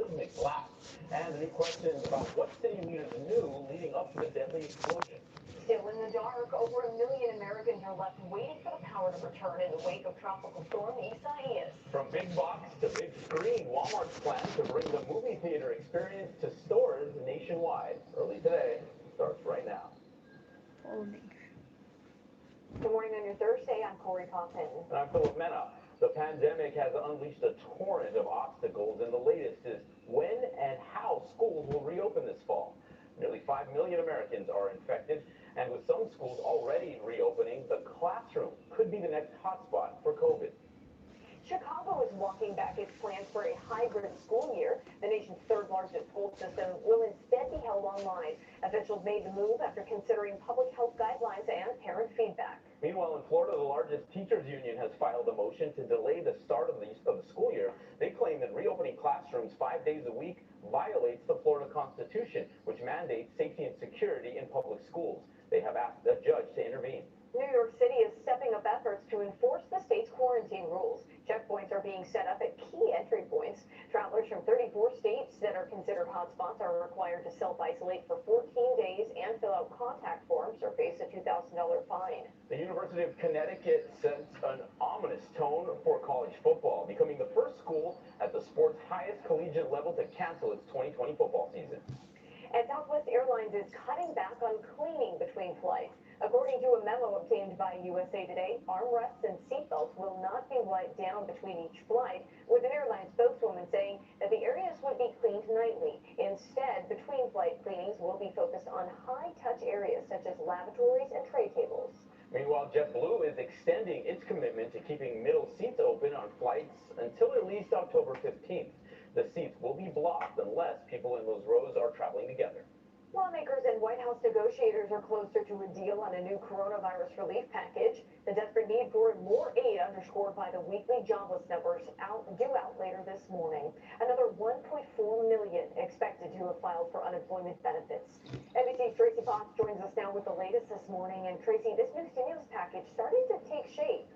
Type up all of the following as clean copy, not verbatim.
doesn't make you laugh. And new questions about what city leaders knew leading up to the deadly explosion. Still in the dark, over 1 million Americans are left waiting for the power to return in the wake of tropical storm Isaias. From big box to big screen, Walmart's plan to bring the movie theater experience to stores nationwide. Early today starts right now. Good morning on your Thursday. I'm Corey Coffin. And I'm Philip Mena. The pandemic has unleashed a torrent of obstacles, and the latest is when and how schools will reopen this fall. Nearly 5 million Americans are infected, and with some schools already reopening, the classroom could be the next hotspot for COVID. Chicago is walking back its plans for a hybrid school year. The nation's third largest school system will instead be held online. Officials made the move after considering public health guidelines and parent feedback. Meanwhile, in Florida, the largest teachers union has filed a motion to delay the start of the school year. They claim that reopening classrooms 5 days a week violates the Florida Constitution, which mandates safety and security in public schools. They have asked a judge to intervene. New York City is stepping up efforts to enforce the state's quarantine rules. Checkpoints are being set up at key entry points. Travelers from 34 states that are considered hotspots are required to self-isolate for 14 days and fill out contact forms or face a $2,000 fine. The University of Connecticut sets an ominous tone for college football, becoming the first school at the sport's highest collegiate level to cancel its 2020 football season. And Southwest Airlines is cutting back on cleaning between flights. According to a memo obtained by USA Today, armrests and seatbelts will not be wiped down between each flight, with an airline spokeswoman saying that the areas would be cleaned nightly. Instead, between flight cleanings will be focused on high-touch areas such as lavatories and tray tables. Meanwhile, JetBlue is extending its commitment to keeping middle seats open on flights until at least October 15th. The seats will be blocked unless people in those rows are traveling together. Lawmakers and White House negotiators are closer to a deal on a new coronavirus relief package. The desperate need for more aid underscored by the weekly jobless numbers due out later this morning. Another 1.4 million expected to have filed for unemployment benefits. NBC's Tracy Fox joins us now with the latest this morning. And Tracy, this new stimulus package starting to take shape.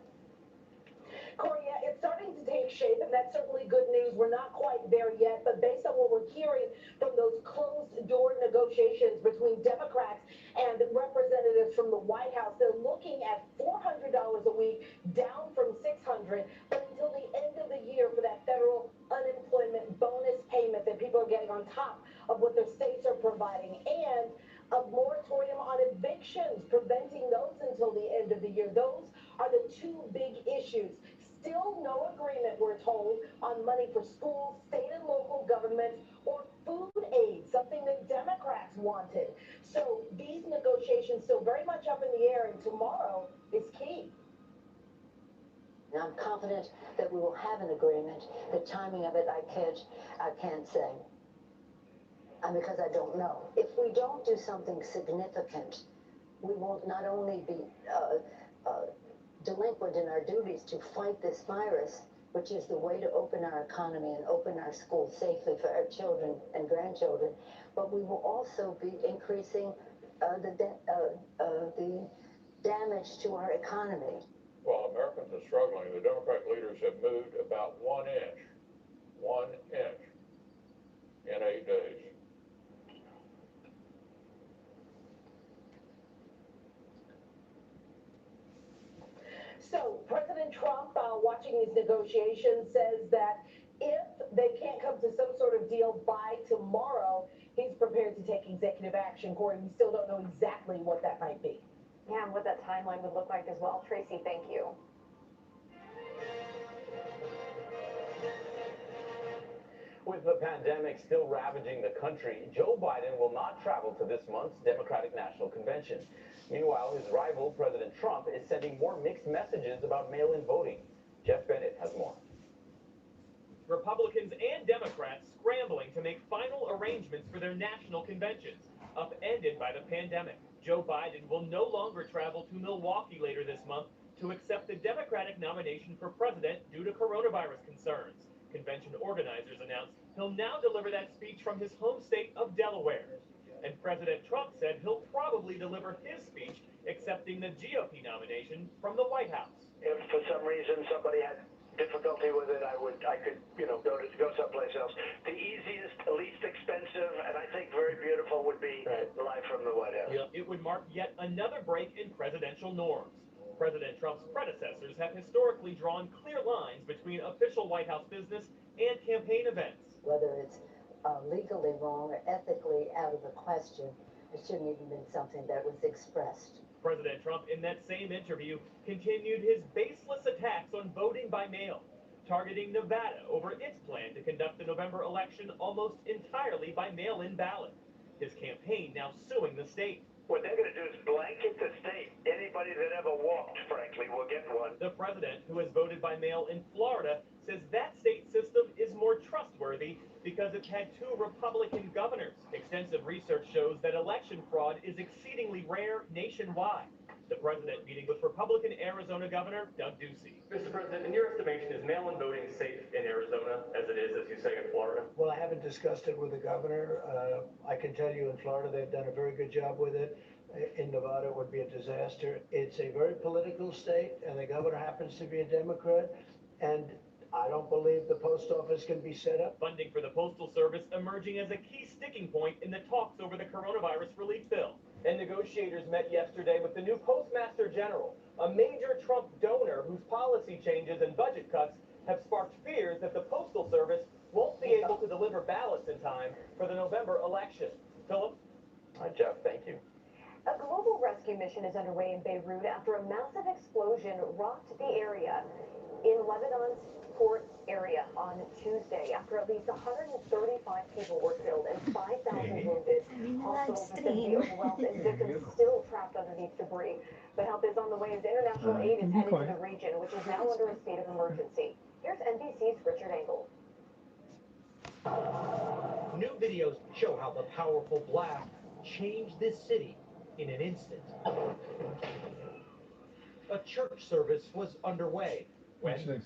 Corey, yeah, it's starting to take shape, and that's certainly good news. We're not quite there yet, but based on what we're hearing from those closed-door negotiations between Democrats and representatives from the White House, they're looking at $400 a week, down from $600, but until the end of the year for that federal unemployment bonus payment that people are getting on top of what their states are providing, and a moratorium on evictions, preventing those until the end of the year. Those are the two big issues. Still no agreement, we're told, on money for schools, state and local governments, or food aid, something that Democrats wanted. So these negotiations still very much up in the air, and tomorrow is key. I'm confident that we will have an agreement. The timing of it, I can't say. Because I don't know. If we don't do something significant, we will not only be delinquent in our duties to fight this virus, which is the way to open our economy and open our schools safely for our children and grandchildren, but we will also be increasing the damage to our economy. While Americans are struggling, the Democratic leaders have moved about 1 inch in 8 days. So President Trump, watching these negotiations, says that if they can't come to some sort of deal by tomorrow, he's prepared to take executive action. Corey, we still don't know exactly what that might be. Yeah, and what that timeline would look like as well. Tracy, thank you. With the pandemic still ravaging the country, Joe Biden will not travel to this month's Democratic National Convention. Meanwhile, his rival, President Trump, is sending more mixed messages about mail-in voting. Jeff Bennett has more. Republicans and Democrats scrambling to make final arrangements for their national conventions, upended by the pandemic. Joe Biden will no longer travel to Milwaukee later this month to accept the Democratic nomination for president due to coronavirus concerns. Convention organizers announced he'll now deliver that speech from his home state of Delaware. And President Trump said he'll probably deliver his speech accepting the GOP nomination from the White House. If for some reason somebody had difficulty with it, I could, go someplace else. The easiest mark yet another break in presidential norms. President Trump's predecessors have historically drawn clear lines between official White House business and campaign events. Whether it's legally wrong or ethically out of the question, it shouldn't even been something that was expressed. President Trump, in that same interview, continued his baseless attacks on voting by mail, targeting Nevada over its plan to conduct the November election almost entirely by mail-in ballot. His campaign now suing the state. What they're going to do is blanket the state. Anybody that ever walked, frankly, will get one. The president, who has voted by mail in Florida, says that state system is more trustworthy because it's had 2 Republican governors. Extensive research shows that election fraud is exceedingly rare nationwide. The president meeting with Republican Arizona Governor Doug Ducey. Mr. President, in your estimation, is mail-in voting safe in Arizona as it is, as you say, in Florida? Well, I haven't discussed it with the governor. I can tell you in Florida, they've done a very good job with it. In Nevada, it would be a disaster. It's a very political state, and the governor happens to be a Democrat, and I don't believe the post office can be set up. Funding for the Postal Service emerging as a key sticking point in the talks over the coronavirus relief bill. And negotiators met yesterday with the new Postmaster General, a major Trump donor whose policy changes and budget cuts have sparked fears that the Postal Service won't be able to deliver ballots in time for the November election. Philip? All right, Jeff, thank you. A global rescue mission is underway in Beirut after a massive explosion rocked the area in Lebanon's port area on Tuesday. After at least 135 people were killed and 5,000 wounded. Hospitals have been overwhelmed and victims still trapped underneath debris. But help is on the way as international aid is headed to the region, which is now under a state of emergency. Here's NBC's Richard Engel. New videos show how the powerful blast changed this city in an instant. A church service was underway when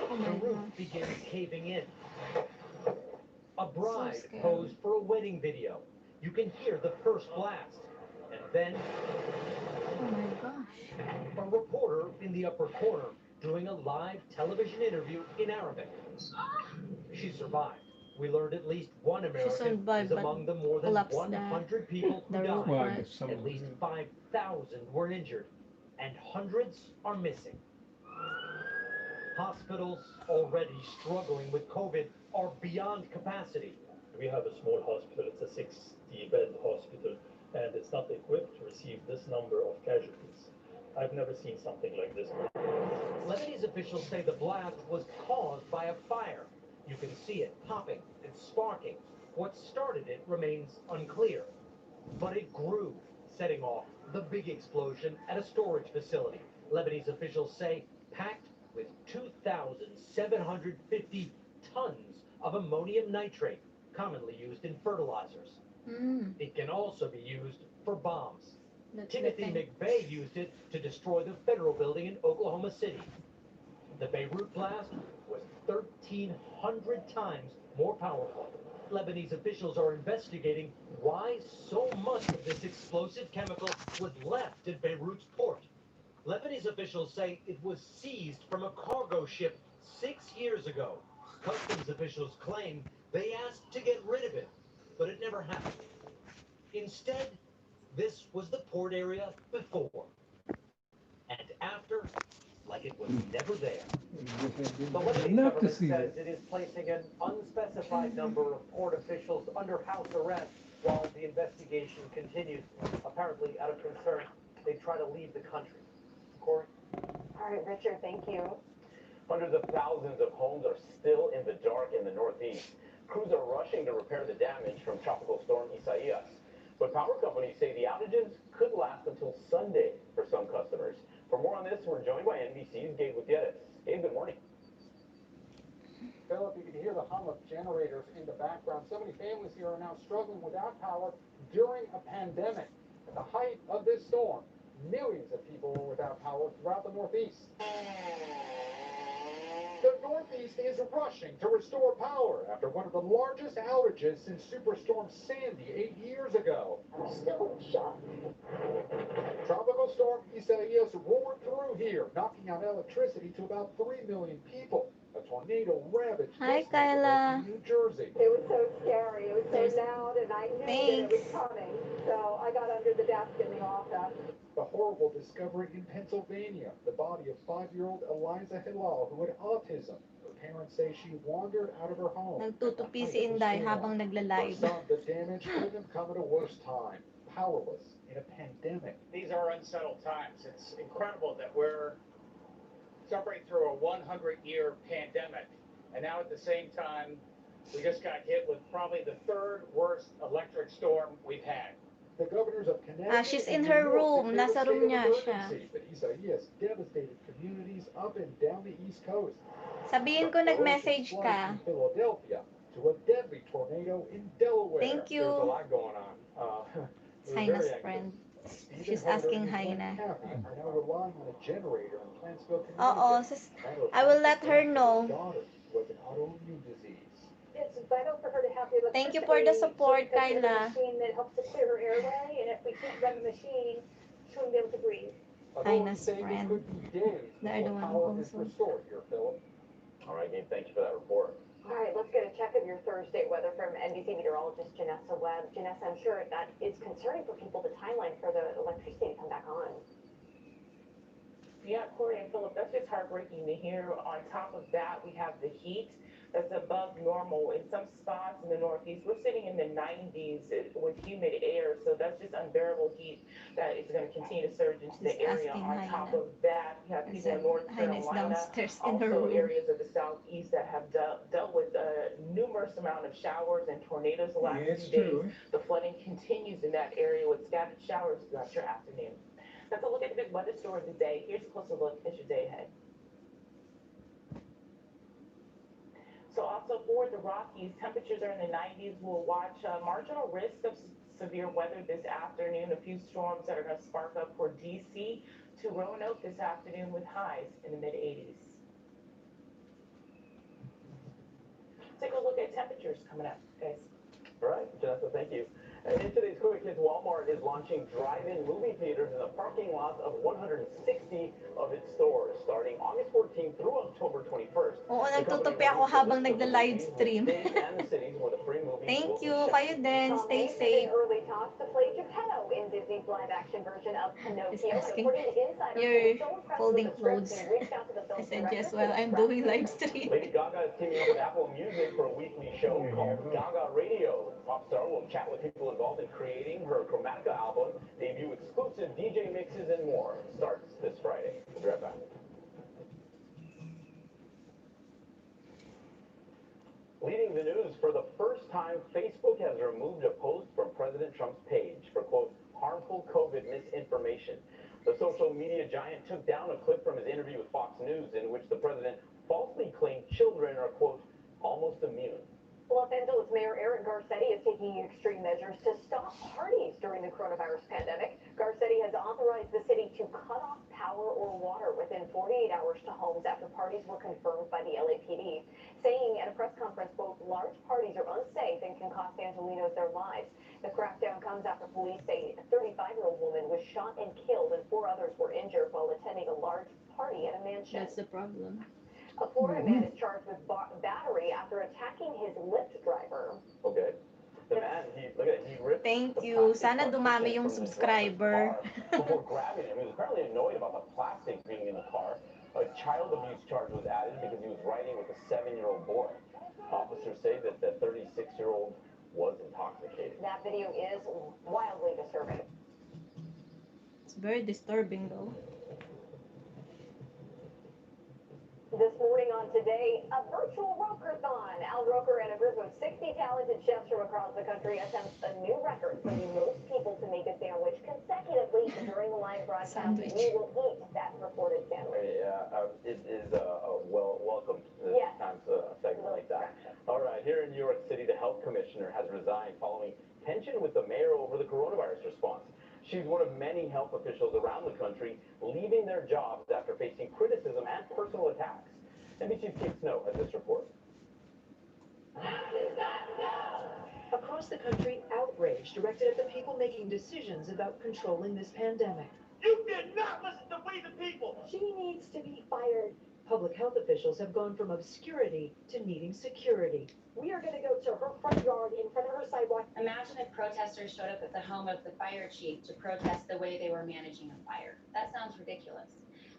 the roof begins caving in. A bride posed for a wedding video. You can hear the first blast. And then a reporter in the upper corner doing a live television interview in Arabic. She survived. We learned at least one American is among the more than 100 people who died. At least 5,000 were injured, and hundreds are missing. Hospitals, already struggling with COVID, are beyond capacity. We have a small hospital, it's a 60-bed hospital, and it's not equipped to receive this number of casualties. I've never seen something like this. Lebanese officials say the blast was caused by a fire. You can see it popping and sparking. What started it remains unclear. But it grew, setting off the big explosion at a storage facility. Lebanese officials say packed with 2,750 tons of ammonium nitrate, commonly used in fertilizers. It can also be used for bombs. Timothy McVeigh used it to destroy the federal building in Oklahoma City. The Beirut blast was 1,300 times more powerful. Lebanese officials are investigating why so much of this explosive chemical was left in Beirut's port. Lebanese officials say it was seized from a cargo ship 6 years ago. Customs officials claim they asked to get rid of it, but it never happened. Instead, this was the port area before. And after, like it was never there. The Lebanese government says it is placing an unspecified number of port officials under house arrest while the investigation continues. Apparently, out of concern, they try to leave the country. Corey? All right, Richard, thank you. Hundreds of thousands of homes are still in the dark in the Northeast. Crews are rushing to repair the damage from Tropical Storm Isaias. But power companies say the outages could last until Sunday for some customers. For more on this, we're joined by NBC's Gabe Gutierrez. Gabe, good morning. Philip, you can hear the hum of generators in the background. So many families here are now struggling without power during a pandemic. At the height of this storm, millions of people were without power throughout the Northeast. The Northeast is rushing to restore power after one of the largest outages since Superstorm Sandy 8 years ago. I'm still shocked. Tropical Storm Isaias roared through here, knocking out electricity to about 3 million people. A a tornado ravaged Hi, this neighborhood Kyla. in New Jersey. It was so scary. It was so There's- loud, and I knew that it was Thanks. coming. So I got under the desk in the office. The horrible discovery in Pennsylvania, the body of 5-year-old Eliza Hilal, who had autism. Her parents say she wandered out of her home. Nagtutupi si Inday habang For nagla-live. some, the damage couldn't have come at a worse time. Powerless in a pandemic. These are unsettled times. It's incredible that we're suffering through a 100-year pandemic, and now at the same time, we just got hit with probably the third worst electric storm we've had. The governors of Connecticut She's and in New her York room. declared a Nasa state room of niya siya. emergency. But Isaias devastated communities up and down the East Coast. Sabihin ko nag-message Ferocious ka. floods in Philadelphia to a deadly tornado in Delaware. Thank There's a you. lot going on. It was Sinus very active. friend. Stephen She's Hunter asking and his hi wife na. Kathy are now relying on a generator in Plantsville, Oo, Connecticut. I will let her know. Daughter with an autoimmune disease. It's vital for her to have the electricity. Thank you for the support, so we can put in a Kyla. machine that helps to clear her airway, and if we can't run the machine, she won't be able to breathe. Authorities Highness say it friend. could be days They're the before one power is also. restored here, Philip. All right, Gabe, thank you for that report. All right, let's get a check of your Thursday weather from NBC meteorologist Janessa Webb. Janessa, I'm sure that is concerning for people, the timeline for the electricity to come back on. Yeah, Corey and Philip, that's just heartbreaking to hear. On top of that, we have the heat that's above normal. In some spots in the Northeast, we're sitting in the 90s with humid air, so that's just unbearable heat that is going to continue to surge into the She's area. asking On hi top na. of that, we have people in North Highness Carolina, downstairs in her also room. areas of the Southeast that have dealt with a numerous amount of showers and tornadoes the last few days. The flooding continues in that area with scattered showers throughout your afternoon. Let's look at the big weather story of the day. Here's a closer look at your day ahead. So also for the Rockies, temperatures are in the 90s. We'll watch marginal risk of severe weather this afternoon. A few storms that are going to spark up for D.C. to Roanoke this afternoon with highs in the mid-80s. Take a look at temperatures coming up, guys. All right, Janessa, thank you. And in today's Quick Hits, Walmart is launching drive-in movie theaters in the parking lots of 160 of its stores, starting August 14th through October 21st. Oo, nagtutupi ako habang nagla-live stream. Thank you. Kayo din. Stay safe. Early talks to play Geppetto in Disney's live-action version of He's Pinocchio. asking, According to insiders, you're so impressed folding with the script, clothes. he reached out to the I film's said yes director while to I'm express doing live stream. Lady Gaga is teaming up with Apple Music for a weekly show called Gaga Radio. Pop star will chat with people involved in creating her Chromatica album, debut exclusive DJ mixes, and more. Starts this Friday. We'll be right back. Leading the news, for the first time, Facebook has removed a post from President Trump's page for, quote, harmful COVID misinformation. The social media giant took down a clip from his interview with Fox News in which the president falsely claimed children are, quote, almost immune. Los Angeles Mayor Eric Garcetti is taking extreme measures to stop parties during the coronavirus pandemic. Garcetti has authorized the city to cut off power or water within 48 hours to homes after parties were confirmed by the LAPD, saying at a press conference, quote, large parties are unsafe and can cost Angelinos their lives. The crackdown comes after police say a 35-year-old woman was shot and killed and 4 others were injured while attending a large party at a mansion. That's the problem. A Florida man is charged with battery after attacking his Lyft driver. Okay. The man, look at it, he ripped Thank the you. plastic Sana dumami partition yung from the subscriber. driver's car before grabbing him. He was apparently annoyed about the plastic being in the car. A child abuse charge was added because he was riding with a 7-year-old boy. Officers say that the 36-year-old was intoxicated. That video is wildly disturbing. It's very disturbing though. This morning on Today, a virtual Roker-thon. Al Roker and a group of 60 talented chefs from across the country attempt a new record, bringing most people to make a sandwich consecutively during the live broadcast. Sandwich. We will eat that reported sandwich. It is welcome Yes. times a segment like that. All right, here in New York City, the health commissioner has resigned following tension with the mayor over the coronavirus response. She's one of many health officials around the country leaving their jobs after facing criticism and personal attacks. NBC's Kate Snow has this report. Across the country, outrage directed at the people making decisions about controlling this pandemic. You did not listen to we the people! She needs to be fired Public health officials have gone from obscurity to needing security. We are going to go to her front yard, in front of her sidewalk. Imagine if protesters showed up at the home of the fire chief to protest the way they were managing a fire. That sounds ridiculous.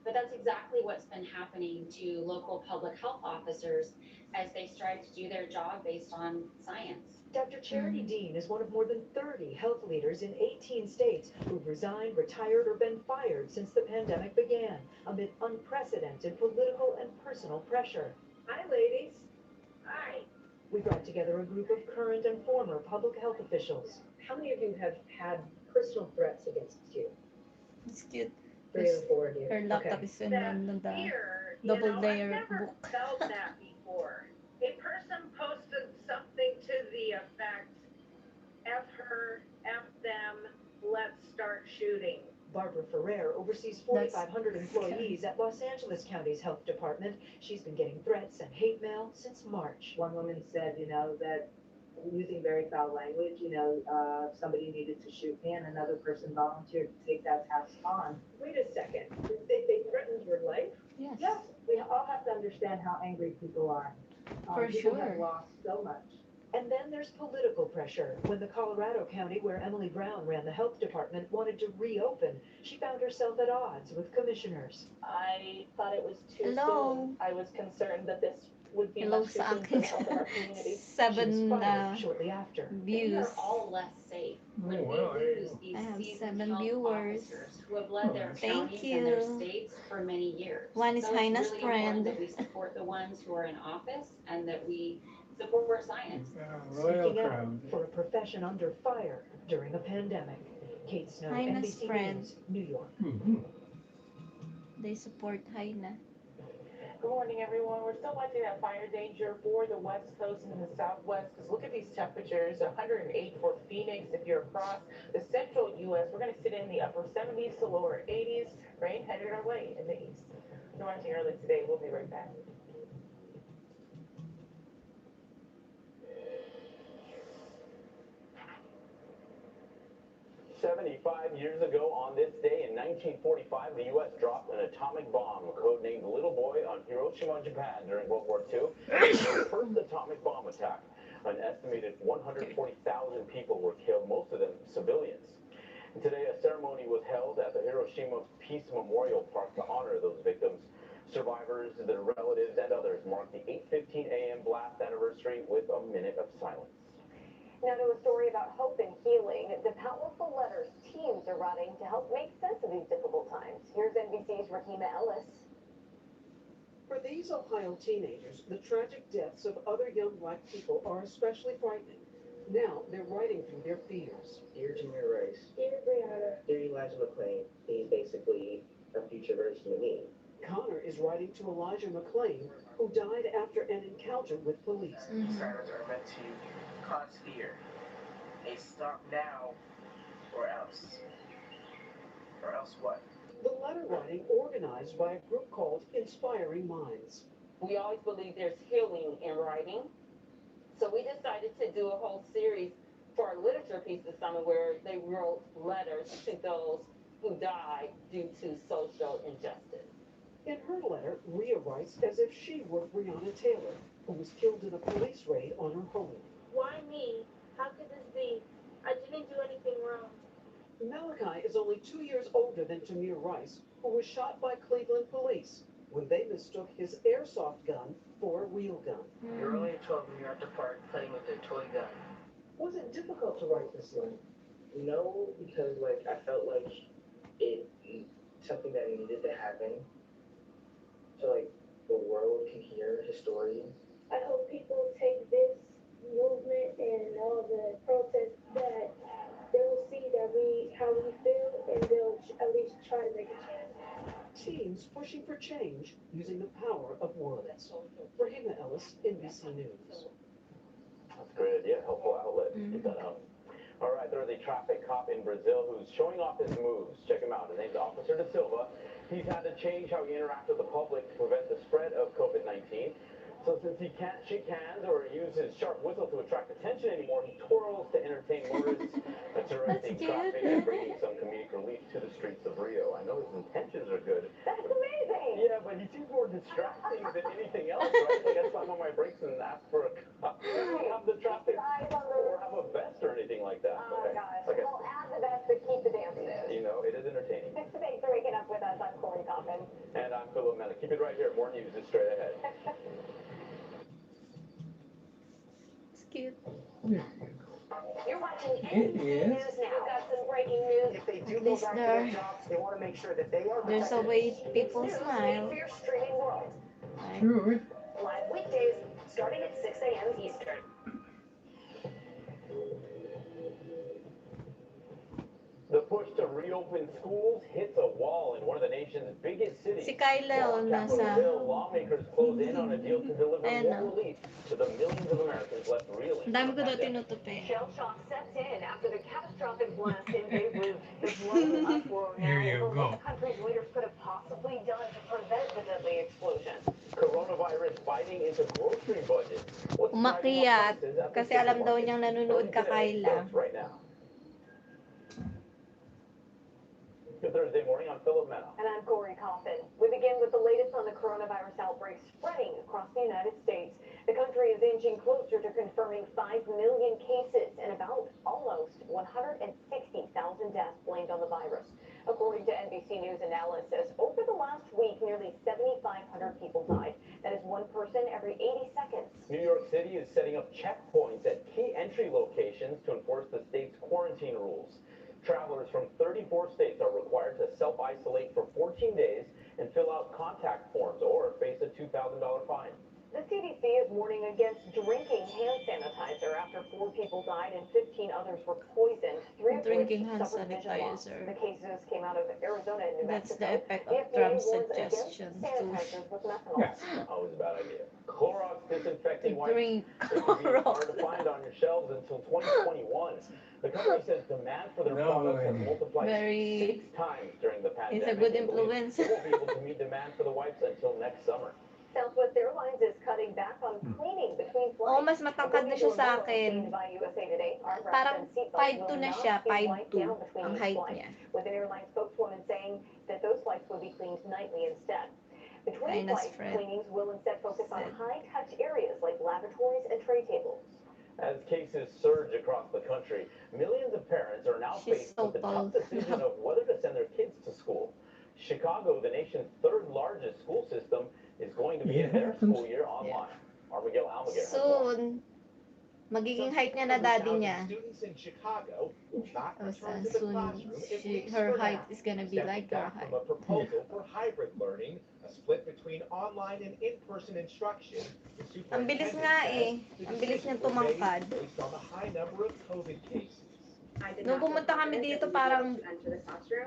But that's exactly what's been happening to local public health officers as they strive to do their job based on science. Dr. Charity Dean is one of more than 30 health leaders in 18 states who've resigned, retired, or been fired since the pandemic began, amid unprecedented political and personal pressure. Hi, ladies. Hi. We brought together a group of current and former public health officials. How many of you have had personal threats against you? It's cute. 3 or 4 of you. Her laptop is in the double layer book. I've never felt that before. A person posted something to the effect, F her, F them, let's start shooting. Barbara Ferrer oversees 4,500 employees at Los Angeles County's health department. She's been getting threats and hate mail since March. One woman said, that using very foul language, somebody needed to shoot me, and another person volunteered to take that task on. Wait a second. They threatened your life? Yes. Yes, we all have to understand how angry people are. For people sure. have lost so much. And then there's political pressure. When the Colorado County where Emily Brown ran the health department wanted to reopen, she found herself at odds with commissioners. I thought it was too Hello. soon. I was concerned that this would be Hello much too sa soon for the akin. health of our community. 7 shortly after. We views. are all less safe when we lose these I have seasoned 7 health viewers. officers who have led their Thank counties and their you. states for many years. One is So it's Haina's really friend. important that we support the ones who are in office and that we support science. Speaking out for a profession under fire during a pandemic. Kate Snow, Haina's NBC friend. News, New York. They support Haina. Good morning, everyone. We're still watching that fire danger for the West Coast and the Southwest, because look at these temperatures, 108 for Phoenix. If you're across the central U.S., we're going to sit in the upper 70s to lower 80s. Rain headed our way in the east. We're watching early today. We'll be right back. Years ago on this day in 1945, the U.S. dropped an atomic bomb, codenamed Little Boy, on Hiroshima, Japan during World War II. It was the first atomic bomb attack. An estimated 140,000 people were killed, most of them civilians. And today, a ceremony was held at the Hiroshima Peace Memorial Park to honor those victims. Survivors, their relatives, and others marked the 8:15 a.m. blast anniversary with a minute of silence. Now to a story about hope and healing. The powerful letters teams are writing to help make sense of these difficult times. Here's NBC's Rahima Ellis. For these Ohio teenagers, the tragic deaths of other young black people are especially frightening. Now they're writing through their fears. Dear Tamir Rice. Dear Brianna. Dear Elijah McClain. He's basically a future version of me. Connor is writing to Elijah McClain, who died after an encounter with police. Silence are meant to cause fear. They stop now, or else. Or else what? The letter writing organized by a group called Inspiring Minds. We always believe there's healing in writing. So we decided to do a whole series for our literature piece this summer where they wrote letters to those who died due to social injustice. In her letter, Rhea writes as if she were Breonna Taylor, who was killed in a police raid on her home. Why me? How could this be? I didn't do anything wrong. Malachi is only 2 years older than Tamir Rice, who was shot by Cleveland police when they mistook his airsoft gun for a real gun. You're only 12 and you're at the park playing with a toy gun. Was it difficult to write this letter? No, because I felt like it something that needed to happen. So the world can hear his story. I hope people take this movement and all the protests that they will see how we feel, and they'll at least try to make a change. Teens pushing for change using the power of words. Rahima Ellis, NBC News. That's a great idea, helpful outlet. Get that out. All right, there's a traffic cop in Brazil who's showing off his moves. Check him out. His name's Officer Da Silva. He's had to change how he interacts with the public to prevent the spread of COVID-19. So since he can't shake hands or use his sharp whistle to attract attention anymore, he twirls to entertain motorists, directing traffic and bringing some comedic relief to the streets of Rio. I know his intentions are good. That's amazing! Yeah, but he seems more distracted like that. Oh, Okay. gosh. Okay. Well, add the best, but keep the dances. You know, it is entertaining. Thanks for waking up with us. I'm Corey Coffin. And I'm Philip Mena. Keep it right here. More news is straight ahead. It's cute. You're watching NBC News now. We've got some breaking news. If they do At go least back to there- their jobs, they want to make sure that they are There's a protected. way people It's news smile. made for your streaming world. Right? Live weekdays starting at 6 a.m. Eastern. The push to reopen schools hits a wall in one of the nation's biggest cities. Si Kyla, On nasa... Capitol Hill, lawmakers close in on a deal to deliver Ayan more na. relief to the millions of Americans left reeling. Ang dami ko from daw the pandemic. tinutupi. Shell shock sets in after the catastrophic blast in Beirut. The global uproar now over what the country's leaders could have possibly done to prevent the deadly explosion. Coronavirus biting into grocery budgets. What's Umakyat. driving up prices at the Kasi alam daw supermarket? niyang nanonood ka, Today, Kyla. starts right now. Good Thursday morning, I'm Philip Mena. And I'm Corey Coffin. We begin with the latest on the coronavirus outbreak spreading across the United States. The country is inching closer to confirming 5 million cases and about almost 160,000 deaths blamed on the virus. According to NBC News analysis, over the last week, nearly 7,500 people died. That is one person every 80 seconds. New York City is setting up checkpoints at key entry locations to enforce the state's quarantine rules. Travelers from 34 states are required to self-isolate for 14 days and fill out contact forms or face a $2,000 fine. The CDC is warning against drinking hand sanitizer after 4 people died and 15 others were poisoned. 3 of Drinking which hand suffered vision loss. sanitizer. The cases came out of Arizona and New That's Mexico. the effect The of FDA Trump's warns against suggestion to sanitizers with methanol. Yes, always a bad idea. Clorox disinfecting wipes. drink They could be hard Clorox. to find on your shelves until 2021. The company says demand for their products has multiplied Very- 6 times during the pandemic. It's a good and believes influence. They won't be able to meet demand for the wipes until next summer. Southwest Airlines is cutting back on cleaning between Oo, flights. mas matangkad na siya sa akin. By USA Today, armrests Parang and seatbelts 5'2" will na not siya, be wiped 5'2" down between ang each height flight, niya. with an airline spokeswoman saying that those flights will be cleaned nightly instead. Between Minus flights, Fred cleanings will instead focus on said. high-touch areas like lavatories and tray tables. As cases surge across the country, millions of parents are now She's faced so with the tall. tough decision of whether to send their kids to school. Chicago, the nation's 3rd largest school system, is going to begin their school year online. Miguel Almaguer has more. Soon, magiging height niya na daddy niya. Students in Chicago will not Tapos, return to the soon, classroom at least her for height now. is gonna be Stepping like her back height. from a proposal for hybrid learning, a split between online and in-person instruction. The Ang bilis superintendent nga says eh. the Ang bilis decisions niyang were made tumangkad. based on the high number of COVID cases. Nung pumunta kami dito, parang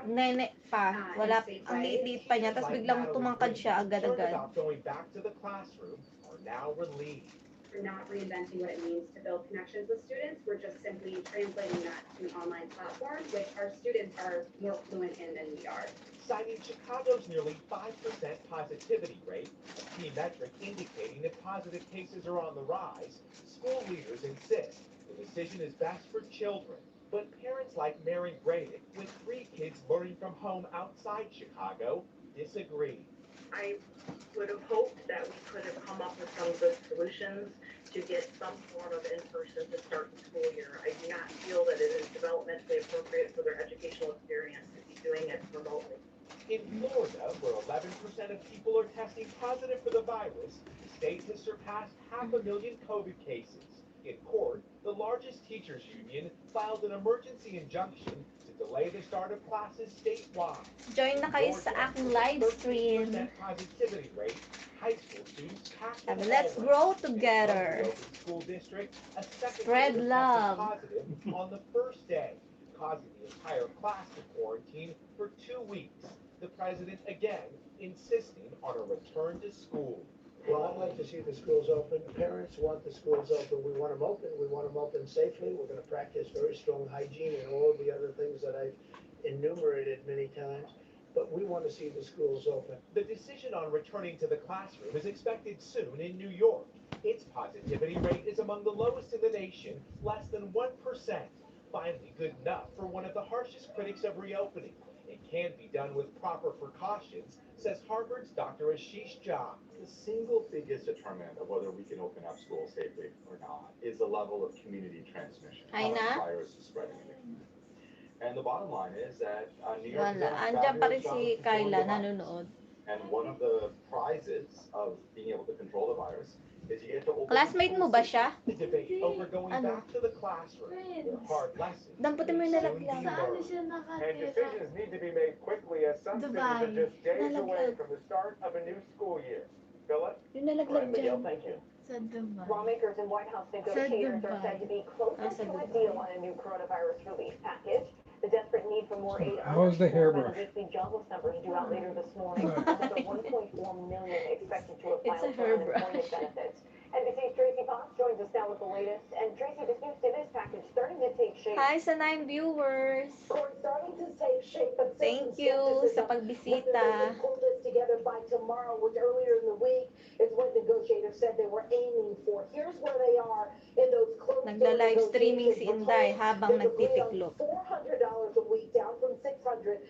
nene pa. Wala, ang liit-liit pa niya. Tapos biglang tumangkad siya Concerned agad-agad. about going back to the classroom are now relieved. We're not reinventing what it means to build connections with students. We're just simply translating that to an online platform, which our students are more fluent in than we are. Citing Chicago's nearly 5% positivity rate, a key metric indicating that positive cases are on the rise, school leaders insist the decision is best for children. But parents like Mary Bradick, with 3 kids learning from home outside Chicago, disagree. I would have hoped that we could have come up with some good solutions to get some form of in-person to start the school year. I do not feel that it is developmentally appropriate for their educational experience to be doing it remotely. In Florida, where 11% of people are testing positive for the virus, the state has surpassed 500,000 COVID cases. In court, the largest teachers union filed an emergency injunction to delay the start of classes statewide. Join na kayo sa aking live stream. Positivity rate, high school students packed Sabi, the let's hallway. grow From together. the Oakland School District, a second Spread student love. tested positive on the first day, causing the entire class to quarantine for 2 weeks. The president again insisting on a return to school. Well, I'd like to see the schools open. Parents want the schools open. We want them open. We want them open safely. We're going to practice very strong hygiene and all the other things that I've enumerated many times. But we want to see the schools open. The decision on returning to the classroom is expected soon in New York. Its positivity rate is among the lowest in the nation, less than 1%. Finally good enough for one of the harshest critics of reopening. it can be done with proper precautions, says Harvard's Dr. Ashish Jha. The single biggest determinant of whether we can open up schools safely or not is the level of community transmission. How much virus is spreading in the community. And the bottom line is that New York is Andyan pa rin si Kyla nanonood. And one of the prizes of being able to control the virus is you get to open Classmate mo ba siya? Debate over going back to the classroom. Hard lessons. Damputin mo yung nalaglag. And decisions need to be made quickly as some cities are just days away from the start of a new school year. Philip? Yung nalaglag dyan. Thank you. Lawmakers and White House negotiators are said to be closer to a deal on a new coronavirus relief package. The desperate need for more aid How's the hairbrush? weekly jobless numbers due out later this morning. Another 1.4 million expected to have filed for unemployment benefits. NBC's Tracy Fox joins us now with the latest. And Tracy, this new stimulus package starting to take shape. Hi sa 9 viewers. Starting to take shape, but Thank you sa pagbisita. Pull this together by tomorrow, which earlier in the week is what negotiators said they were aiming for. Here's where they are in those closed Nagla-live streaming si Inday habang nagtitiklop. $400 a week, down from $600,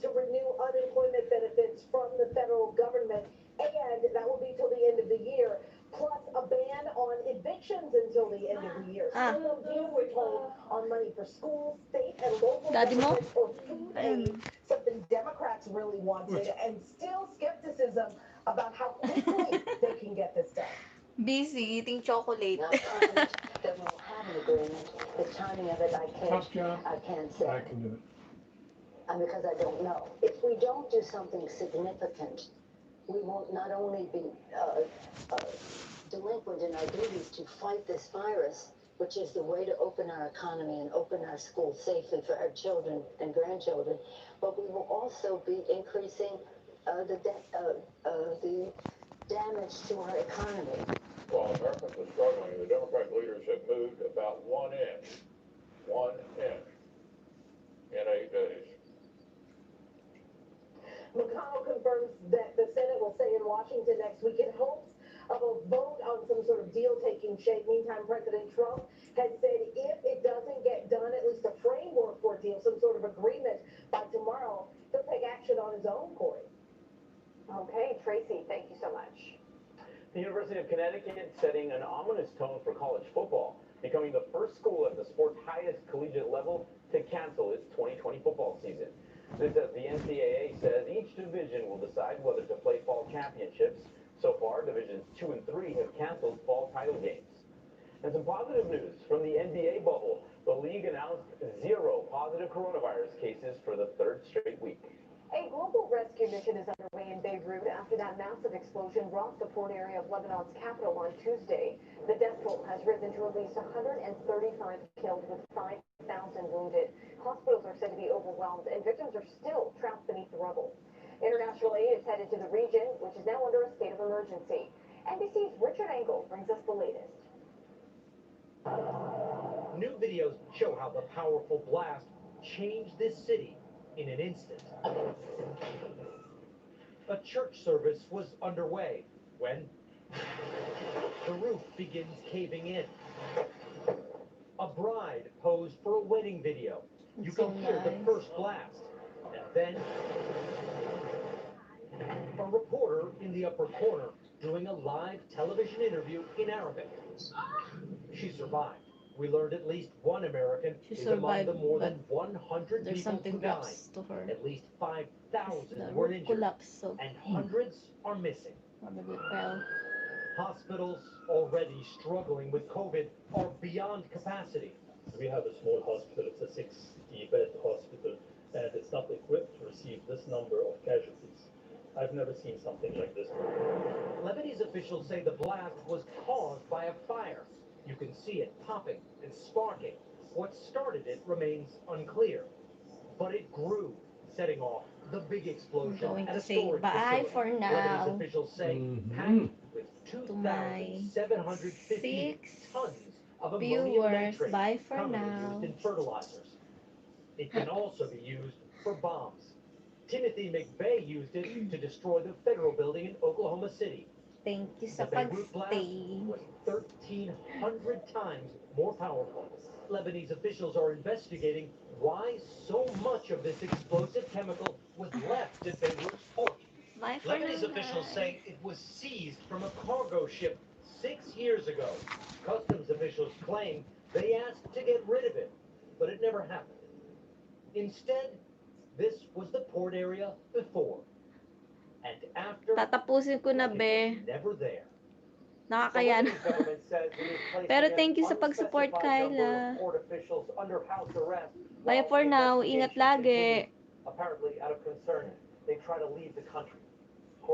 to renew unemployment benefits from the federal government, and that will be till the end of the year. Plus a ban on evictions until the end of the year. So no deal, we're told, on money for schools, state and local governments or food aid, something Democrats really wanted, and still skepticism about how quickly they can get this done. Busy eating chocolate. That we'll have an agreement. The timing of it, I can't say. I can do it. Because I don't know. If we don't do something significant, we won't not only be delinquent in our duties to fight this virus, which is the way to open our economy and open our schools safely for our children and grandchildren, but we will also be increasing the damage to our economy. While Americans are struggling, the Democratic leaders have moved about 1 inch in 8 days. McConnell confirms that the Senate will stay in Washington next week in hopes of a vote on some sort of deal taking shape. Meantime, President Trump has said if it doesn't get done, at least a framework for a deal, some sort of agreement by tomorrow, he'll take action on his own, Corey. Okay, Tracy, thank you so much. The University of Connecticut setting an ominous tone for college football, becoming the first school at the sport's highest collegiate level to cancel its 2020 football season. This as the NCAA says each division will decide whether to play fall championships. So far, divisions 2 and 3 have canceled fall title games. And some positive news from the NBA bubble. The league announced 0 positive coronavirus cases for the 3rd straight week. A global rescue mission is underway in Beirut after that massive explosion rocked the port area of Lebanon's capital on Tuesday. The death toll has risen to at least 135 killed with 5,000 wounded. Hospitals are said to be overwhelmed and victims are still trapped beneath the rubble. International aid is headed to the region, which is now under a state of emergency. NBC's Richard Engel brings us the latest. New videos show how the powerful blast changed this city in an instant. A church service was underway when the roof begins caving in. A bride posed for a wedding video. You can hear the first blast. And then a reporter in the upper corner doing a live television interview in Arabic. She survived. We learned at least one American is among the more than 100 people who died. At least 5,000 were injured, and hundreds are missing. Hospitals already struggling with COVID are beyond capacity. We have a small hospital, it's a 60-bed hospital, and it's not equipped to receive this number of casualties. I've never seen something like this before. Lebanese officials say the blast was caused by a fire. You can see it popping and sparking. What started it remains unclear, but it grew, setting off the big explosion at a storage bye facility. for now. Lebanese officials say packed with 2,750 tons of ammonium nitrate, bye for commonly now. used in fertilizers. It can also be used for bombs. Timothy McVeigh used it to destroy the federal building in Oklahoma City. Thank you sa The Beirut blast pagstay. was 1,300 times more powerful. Lebanese officials are investigating why so much of this explosive chemical was left at Beirut's port. Bye for Lebanese now, officials guys. say it was seized from a cargo ship 6 years ago. Customs officials claim they asked to get rid of it, but it never happened. Instead, this was the port area before. And after, Tatapusin ko na, like it be. was never there. Nakakaya na. The Lebanese government says it is placing Pero an thank you sa pag-support, unspecified number Kyla. of port officials under house arrest. Bye while for the now. Ingat investigation lagi. continues. Apparently, out of concern, they try to leave the country.